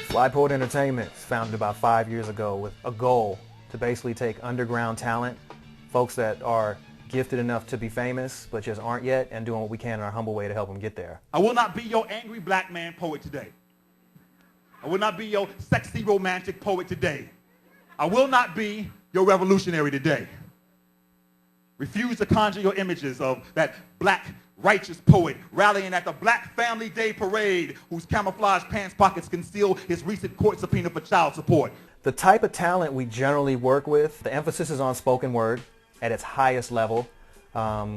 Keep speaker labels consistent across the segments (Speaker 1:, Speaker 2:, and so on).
Speaker 1: Flypoet Entertainment was founded about 5 years ago with a goal to basically take underground talent, folks that are gifted enough to be famous but just aren't yet, and doing what we can in our humble way to help them get there.
Speaker 2: I will not be your angry black man poet today. I will not be your sexy romantic poet today. I will not be your revolutionary today. Refuse to conjure your images of that black righteous poet rallying at the Black Family Day Parade whose camouflage pants pockets conceal his recent court subpoena for child support.
Speaker 1: The type of talent we generally work with, the emphasis is on spoken word at its highest level.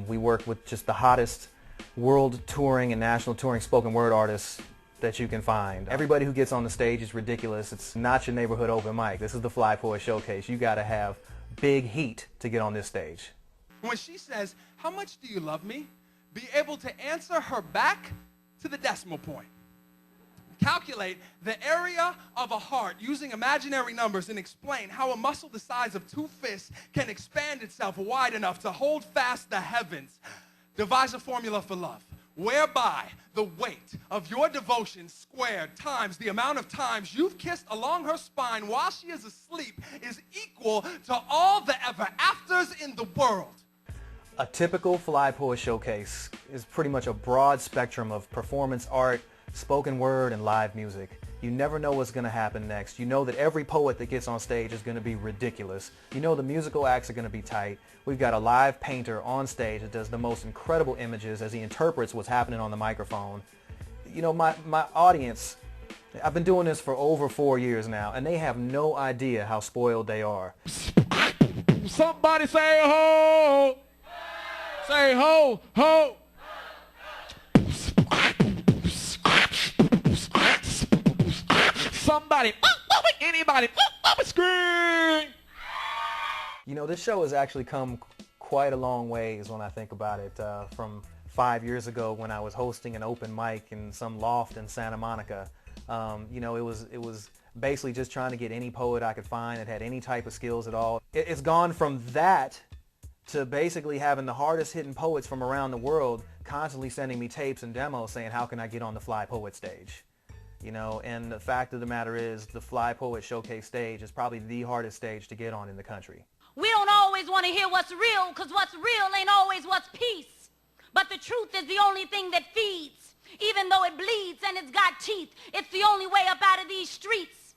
Speaker 1: We work with just the hottest world touring and national touring spoken word artists that you can find. Everybody who gets on the stage is ridiculous. It's not your neighborhood open mic. This is the Flypoet Showcase. You gotta have big heat to get on this stage.
Speaker 3: When she says, "How much do you love me?" be able to answer her back to the decimal point. Calculate the area of a heart using imaginary numbers and explain how a muscle the size of 2 fists can expand itself wide enough to hold fast the heavens. Devise a formula for love, whereby the weight of your devotion squared times the amount of times you've kissed along her spine while she is asleep is equal to all the ever-afters in the world.
Speaker 1: A typical Flypoet Showcase is pretty much a broad spectrum of performance art, spoken word, and live music. You never know what's going to happen next. You know that every poet that gets on stage is going to be ridiculous. You know the musical acts are going to be tight. We've got a live painter on stage that does the most incredible images as he interprets what's happening on the microphone. You know, my audience, I've been doing this for over 4 years now, and they have no idea how spoiled they are.
Speaker 4: Somebody say ho! Say ho, ho! Somebody, anybody, scream!
Speaker 1: You know, this show has actually come quite a long ways when I think about it. From 5 years ago when I was hosting an open mic in some loft in Santa Monica. You know, it was basically just trying to get any poet I could find that had any type of skills at all. It's gone from that to basically having the hardest hitting poets from around the world constantly sending me tapes and demos saying, how can I get on the Flypoet stage? You know, and the fact of the matter is the Flypoet Showcase stage is probably the hardest stage to get on in the country.
Speaker 5: We don't always want to hear what's real, because what's real ain't always what's peace. But the truth is the only thing that feeds. Even though it bleeds and it's got teeth, it's the only way up out of these streets.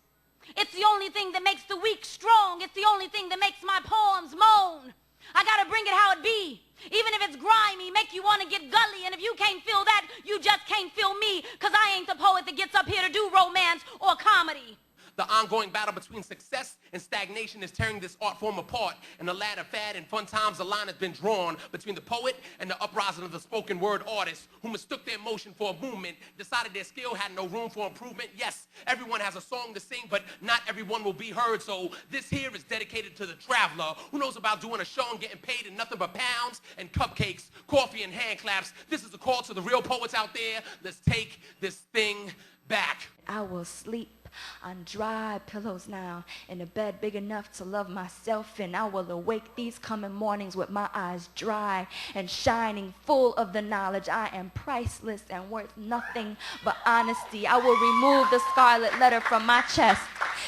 Speaker 5: It's the only thing that makes the weak strong. It's the only thing that makes my poems moan. I gotta bring it how it be. Even if it's grimy, make you want to get gully. And if you can't feel that, you just can't feel me. Because I ain't the poet that gets up here to do romance or comedy.
Speaker 6: The ongoing battle between success and stagnation is tearing this art form apart. In the ladder fad and fun times, the line has been drawn between the poet and the uprising of the spoken word artists who mistook their emotion for a movement, decided their skill had no room for improvement. Yes, everyone has a song to sing, but not everyone will be heard. So this here is dedicated to the traveler who knows about doing a show and getting paid in nothing but pounds and cupcakes, coffee and hand claps. This is a call to the real poets out there. Let's take this thing back.
Speaker 7: I will sleep on dry pillows now, in a bed big enough to love myself in. I will awake these coming mornings with my eyes dry and shining, full of the knowledge I am priceless and worth nothing but honesty. I will remove the scarlet letter from my chest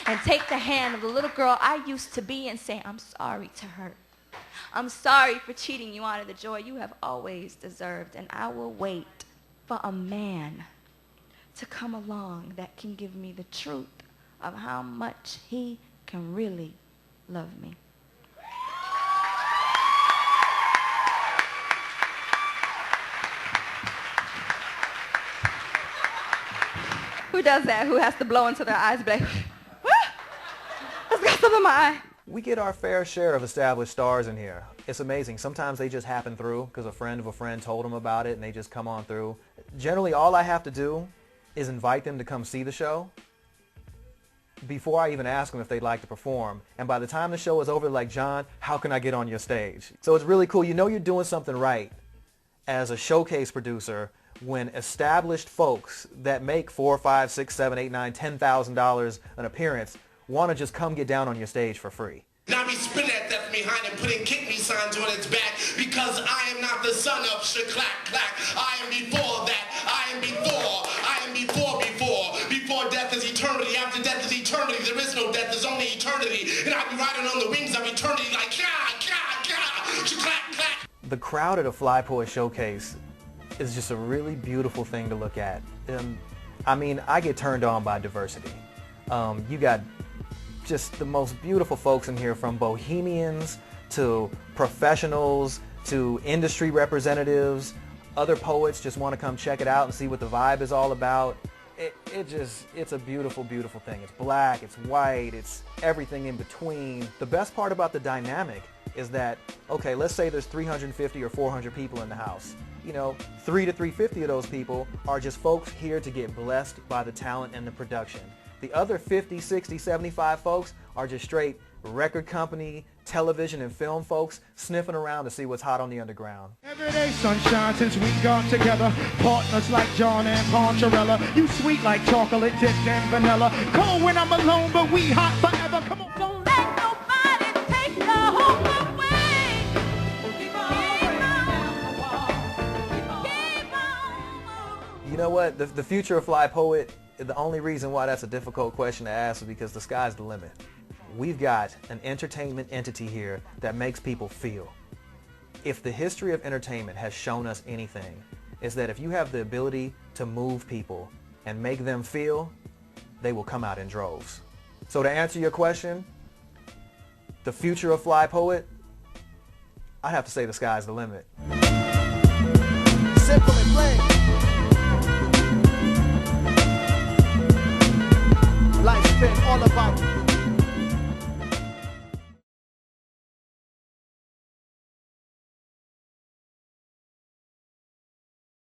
Speaker 7: and take the hand of the little girl I used to be and say, I'm sorry to her. I'm sorry for cheating you out of the joy you have always deserved, and I will wait for a man to come along that can give me the truth of how much he can really love me. Who does that? Who has to blow into their eyes, be like, let's got something in my eye.
Speaker 1: We get our fair share of established stars in here. It's amazing. Sometimes they just happen through because a friend of a friend told them about it and they just come on through. Generally, all I have to do is invite them to come see the show before I even ask them if they'd like to perform. And by the time the show is over, they're like, John, how can I get on your stage? So it's really cool. You know you're doing something right as a showcase producer when established folks that make $4, $5, $6, $7, $8, $9, $10,000 an appearance want to just come get down on your stage for free.
Speaker 6: Now me spin that
Speaker 8: behind and putting kick me signs on its back, because I am not the son of Shaklack Clack. I am before that. I am before. I am before. Before death is eternity. After death is eternity. There is no death. There's only eternity. And I'll be riding on the wings of eternity like Shaklack Clack.
Speaker 1: The crowd at a Flypoet showcase is just a really beautiful thing to look at. I mean, I get turned on by diversity. You got just the most beautiful folks in here, from bohemians to professionals to industry representatives. Other poets just want to come check it out and see what the vibe is all about. It's a beautiful, beautiful thing. It's black, it's white, it's everything in between. The best part about the dynamic is that, okay, let's say there's 350 or 400 people in the house. You know, 300 to 350 of those people are just folks here to get blessed by the talent and the production. The other 50, 60, 75 folks are just straight record company, television and film folks sniffing around to see what's hot on the underground.
Speaker 4: Everyday sunshine since we got together. Partners like John and Poncherella. You sweet like chocolate dipped in vanilla. Cold when I'm alone, but we hot forever. Come on.
Speaker 5: Don't let nobody take the hope away. Keep on.
Speaker 1: You know what? The future of Flypoet, the only reason why that's a difficult question to ask is because the sky's the limit. We've got an entertainment entity here that makes people feel. If the history of entertainment has shown us anything, it's that if you have the ability to move people and make them feel, they will come out in droves. So to answer your question, the future of Flypoet, I have to say the sky's the limit.
Speaker 9: Simple and plain. Life's been all about